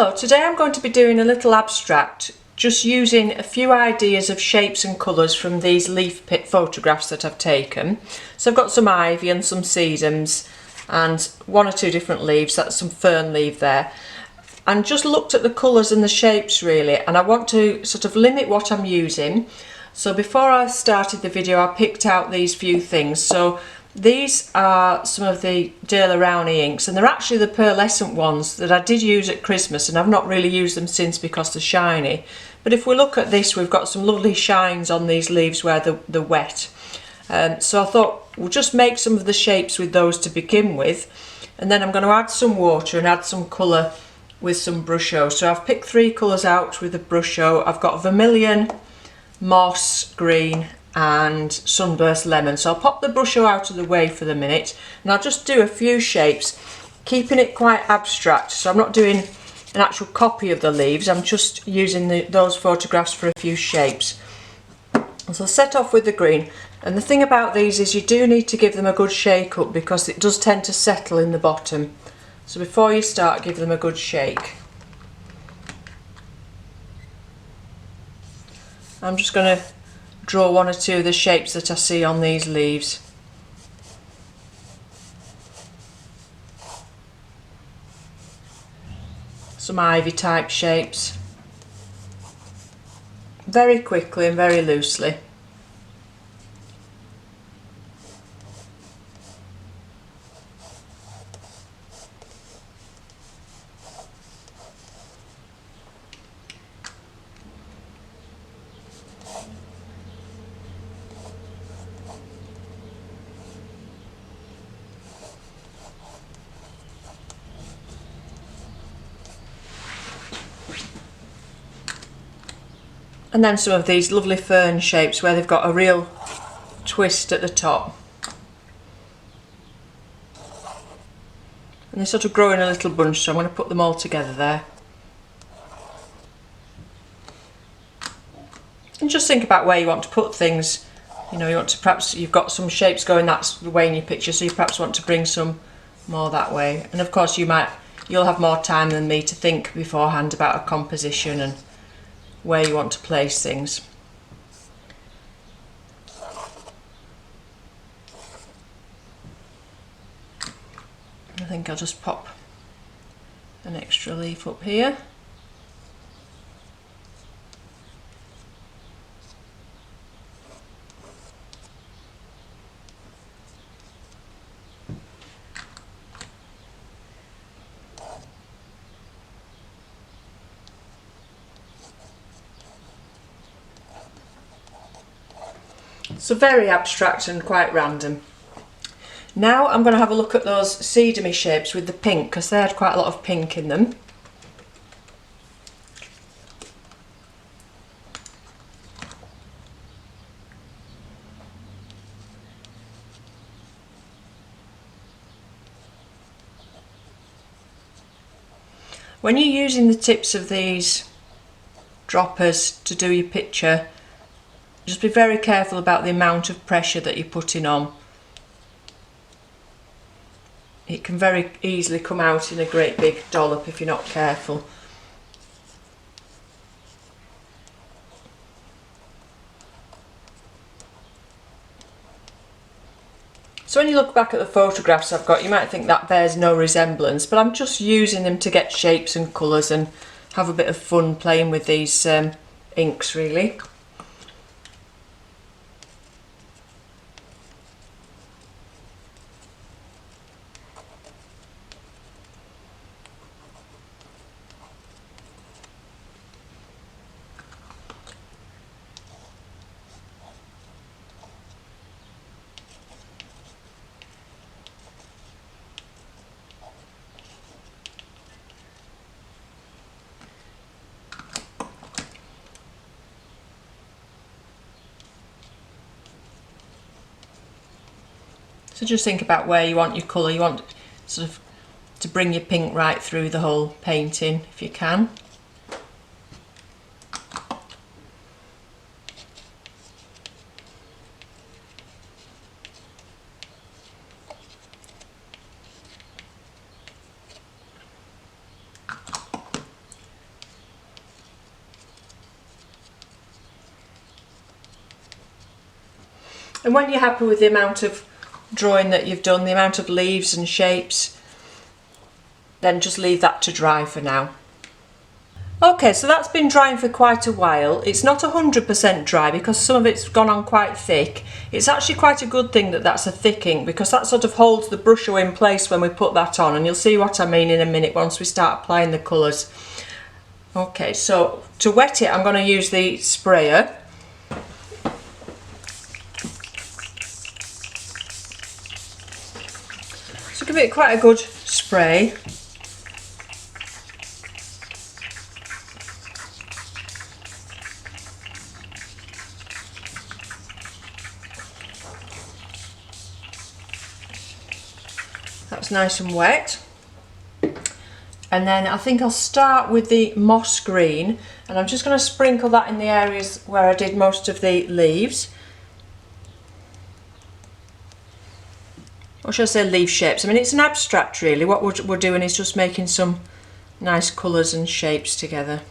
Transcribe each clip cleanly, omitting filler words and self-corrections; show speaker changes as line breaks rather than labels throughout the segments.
Hello, today I'm going to be doing a little abstract, just using a few ideas of shapes and colours from these leaf pit photographs that I've taken. So I've got some ivy and some sedums and one or two different leaves, that's some fern leaf there. And just looked at the colours and the shapes really, and I want to sort of limit what I'm using. So before I started the video I picked out these few things. So these are some of the rowney inks, and they're actually the pearlescent ones that I did use at Christmas, and I've not really used them since because they're shiny. But if we look at this, we've got some lovely shines on these leaves where they're wet. So I thought we'll just make some of the shapes with those to begin with, and then I'm going to add some water and add some colour with some brusho. So I've picked three colours out with the brusho. I've got vermilion, moss green and sunburst lemon. So I'll pop the brusho out of the way for the minute and I'll just do a few shapes, keeping it quite abstract. So I'm not doing an actual copy of the leaves, I'm just using those photographs for a few shapes. So I'll set off with the green, and the thing about these is you do need to give them a good shake up because it does tend to settle in the bottom. So before you start, give them a good shake. I'm just going to draw one or two of the shapes that I see on these leaves. Some ivy type shapes. Very quickly and very loosely. And then some of these lovely fern shapes where they've got a real twist at the top. And they sort of grow in a little bunch, so I'm going to put them all together there. And just think about where you want to put things. You know, you want to, perhaps you've got some shapes going that way in your picture, so you perhaps want to bring some more that way. And of course you'll have more time than me to think beforehand about a composition and where you want to place things. I think I'll just pop an extra leaf up here. So very abstract and quite random. Now I'm going to have a look at those sedamy shapes with the pink, because they had quite a lot of pink in them. When you're using the tips of these droppers to do your picture, just be very careful about the amount of pressure that you're putting on. It can very easily come out in a great big dollop if you're not careful. So when you look back at the photographs I've got, you might think that bears no resemblance, but I'm just using them to get shapes and colours and have a bit of fun playing with these inks really. So just think about where you want your colour. You want sort of to bring your pink right through the whole painting if you can. And when you're happy with the amount of drawing that you've done, the amount of leaves and shapes, then just leave that to dry for now. Okay, so that's been drying for quite a while. It's not 100% dry because some of it's gone on quite thick. It's actually quite a good thing that that's a thick ink, because that sort of holds the brusho in place when we put that on, and you'll see what I mean in a minute once we start applying the colours. Okay, so to wet it I'm going to use the sprayer. So give it quite a good spray. That's nice and wet. And then I think I'll start with the moss green, and I'm just going to sprinkle that in the areas where I did most of the leaves. Or should I say leaf shapes? I mean, it's an abstract really. What we're doing is just making some nice colours and shapes together.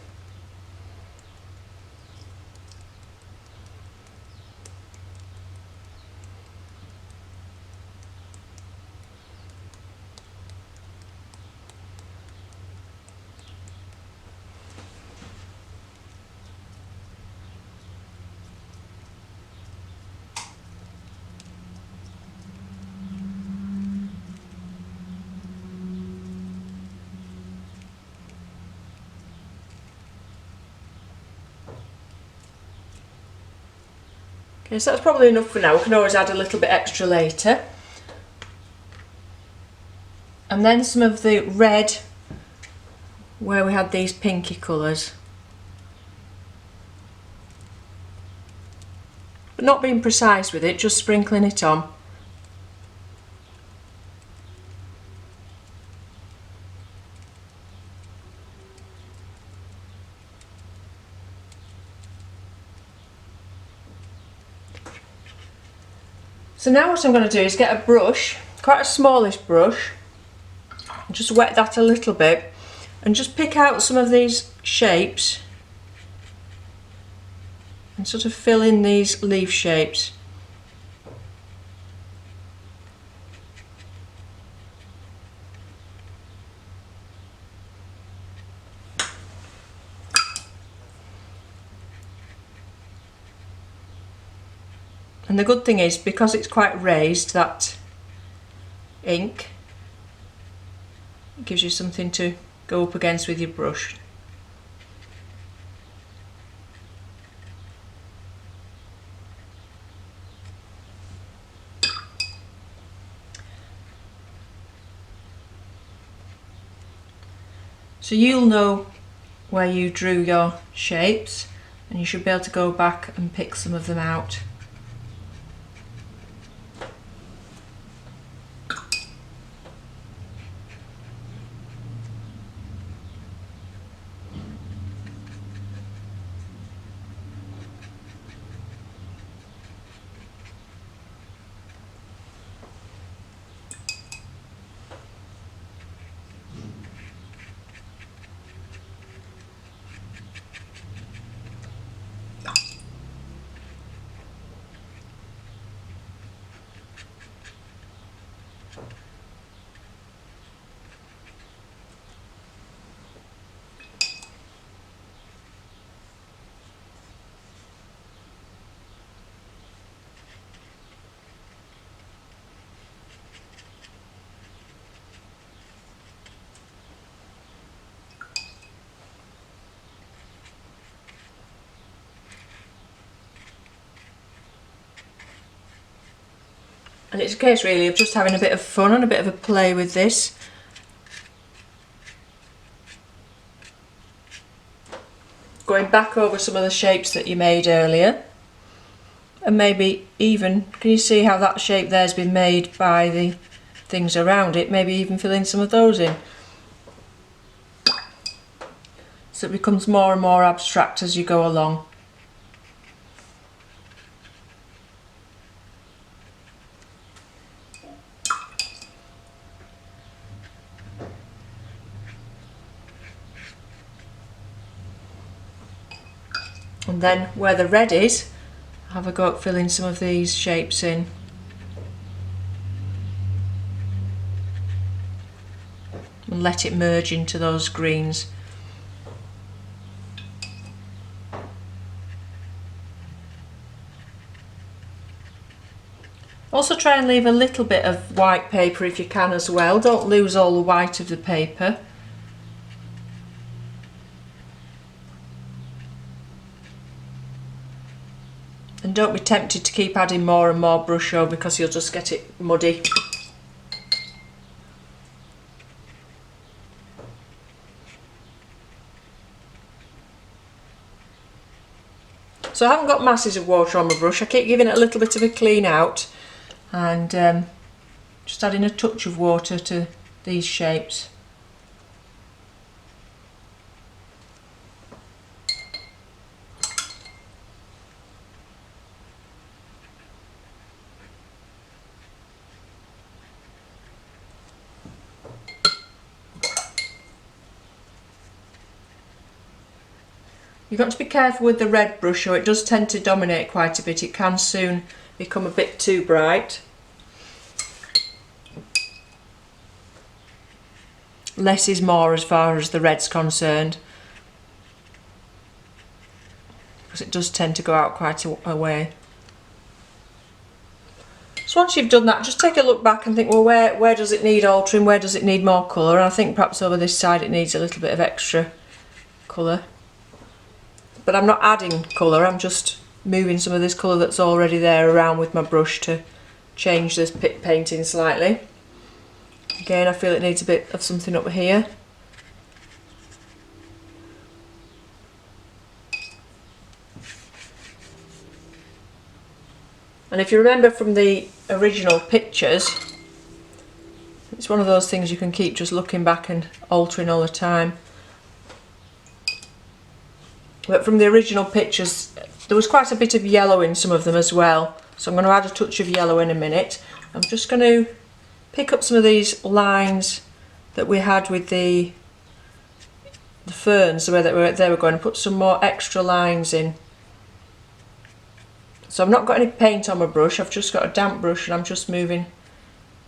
Okay, so that's probably enough for now. We can always add a little bit extra later. And then some of the red where we had these pinky colours. But not being precise with it, just sprinkling it on. So now what I'm going to do is get a brush, quite a smallish brush, and just wet that a little bit and just pick out some of these shapes and sort of fill in these leaf shapes. And the good thing is, because it's quite raised, that ink, it gives you something to go up against with your brush. So you'll know where you drew your shapes, and you should be able to go back and pick some of them out. And it's a case really of just having a bit of fun and a bit of a play with this. Going back over some of the shapes that you made earlier. And maybe even, can you see how that shape there's been made by the things around it? Maybe even fill in some of those in. So it becomes more and more abstract as you go along. And then where the red is, have a go at filling some of these shapes in. And let it merge into those greens. Also try and leave a little bit of white paper if you can as well. Don't lose all the white of the paper. And don't be tempted to keep adding more and more brusho because you'll just get it muddy. So I haven't got masses of water on my brush. I keep giving it a little bit of a clean out and just adding a touch of water to these shapes. You've got to be careful with the red brush, or it does tend to dominate quite a bit. It can soon become a bit too bright. Less is more as far as the red's concerned, because it does tend to go out quite a way. So once you've done that, just take a look back and think, well, where does it need altering, where does it need more colour? And I think perhaps over this side it needs a little bit of extra colour. But I'm not adding colour, I'm just moving some of this colour that's already there around with my brush to change this painting slightly. Again, I feel it needs a bit of something up here. And if you remember from the original pictures, it's one of those things you can keep just looking back and altering all the time. But from the original pictures, there was quite a bit of yellow in some of them as well. So I'm going to add a touch of yellow in a minute. I'm just going to pick up some of these lines that we had with the ferns, the way that they were going, to put some more extra lines in. So I've not got any paint on my brush, I've just got a damp brush and I'm just moving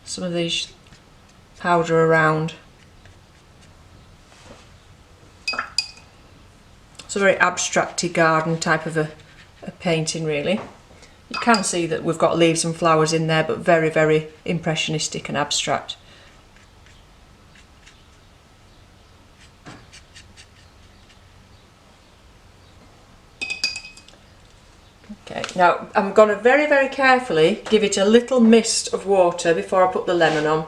some of these powder around. It's a very abstracty garden type of a painting really. You can see that we've got leaves and flowers in there, but very, very impressionistic and abstract. Okay, now I'm going to very, very carefully give it a little mist of water before I put the lemon on.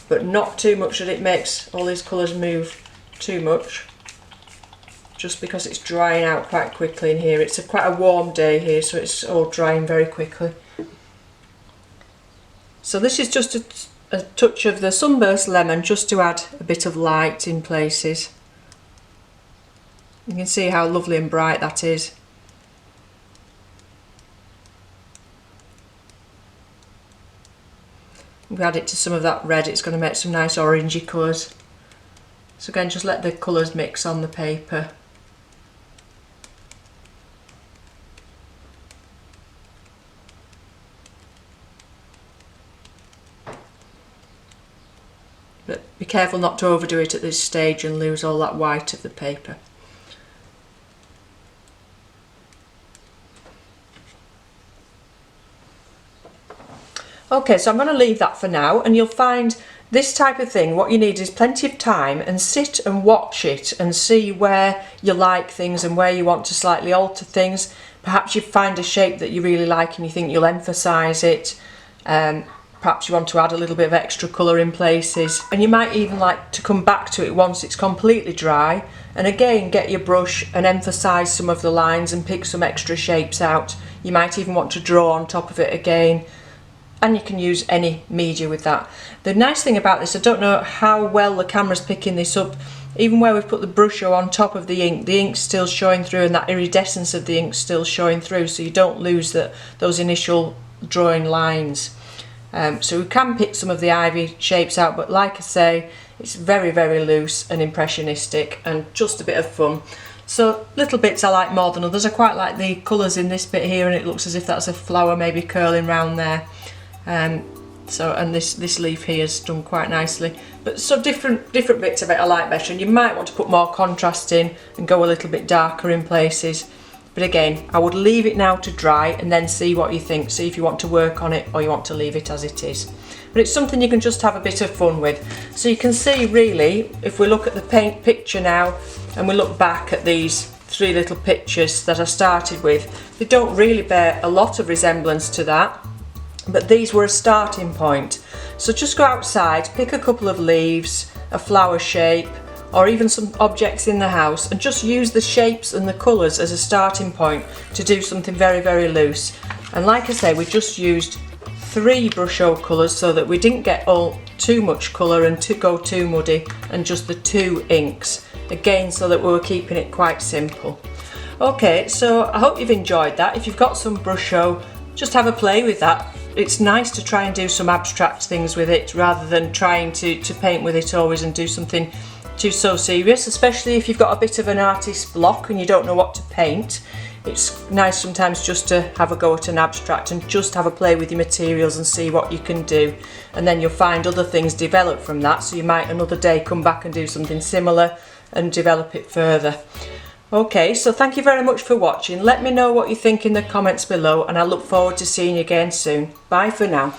But not too much that it makes all these colours move too much. Just because it's drying out quite quickly in here. It's quite a warm day here, so it's all drying very quickly. So this is just a touch of the sunburst lemon, just to add a bit of light in places. You can see how lovely and bright that is. If we add it to some of that red, it's going to make some nice orangey colours. So again, just let the colours mix on the paper. But be careful not to overdo it at this stage and lose all that white of the paper. Okay, so I'm going to leave that for now, and you'll find this type of thing, what you need is plenty of time, and sit and watch it and see where you like things and where you want to slightly alter things. Perhaps you find a shape that you really like and you think you'll emphasise it. Perhaps you want to add a little bit of extra colour in places, and you might even like to come back to it once it's completely dry and again get your brush and emphasise some of the lines and pick some extra shapes out. You might even want to draw on top of it again, and you can use any media with that. The nice thing about this, I don't know how well the camera's picking this up, even where we've put the brusho on top of the ink's still showing through, and that iridescence of the ink's still showing through, so you don't lose those initial drawing lines. So we can pick some of the ivy shapes out, but like I say, it's very, very loose and impressionistic and just a bit of fun. So little bits I like more than others. I quite like the colours in this bit here, and it looks as if that's a flower maybe curling round there. So, and this leaf here is done quite nicely. But so different bits of it I like better, and you might want to put more contrast in and go a little bit darker in places. But again, I would leave it now to dry and then see what you think. See if you want to work on it or you want to leave it as it is. But it's something you can just have a bit of fun with. So you can see really, if we look at the paint picture now and we look back at these 3 little pictures that I started with, they don't really bear a lot of resemblance to that, but these were a starting point. So just go outside, pick a couple of leaves, a flower shape, or even some objects in the house, and just use the shapes and the colours as a starting point to do something very, very loose. And like I say, we just used 3 brusho colours so that we didn't get all too much colour and to go too muddy, and just the 2 inks, again so that we were keeping it quite simple. Okay, so I hope you've enjoyed that. If you've got some brusho, just have a play with that. It's nice to try and do some abstract things with it rather than trying to paint with it always and do something so serious, especially if you've got a bit of an artist block and you don't know what to paint. It's nice sometimes just to have a go at an abstract and just have a play with your materials and see what you can do, and then you'll find other things develop from that, so you might another day come back and do something similar and develop it further. Okay, so thank you very much for watching. Let me know what you think in the comments below, and I look forward to seeing you again soon. Bye for now.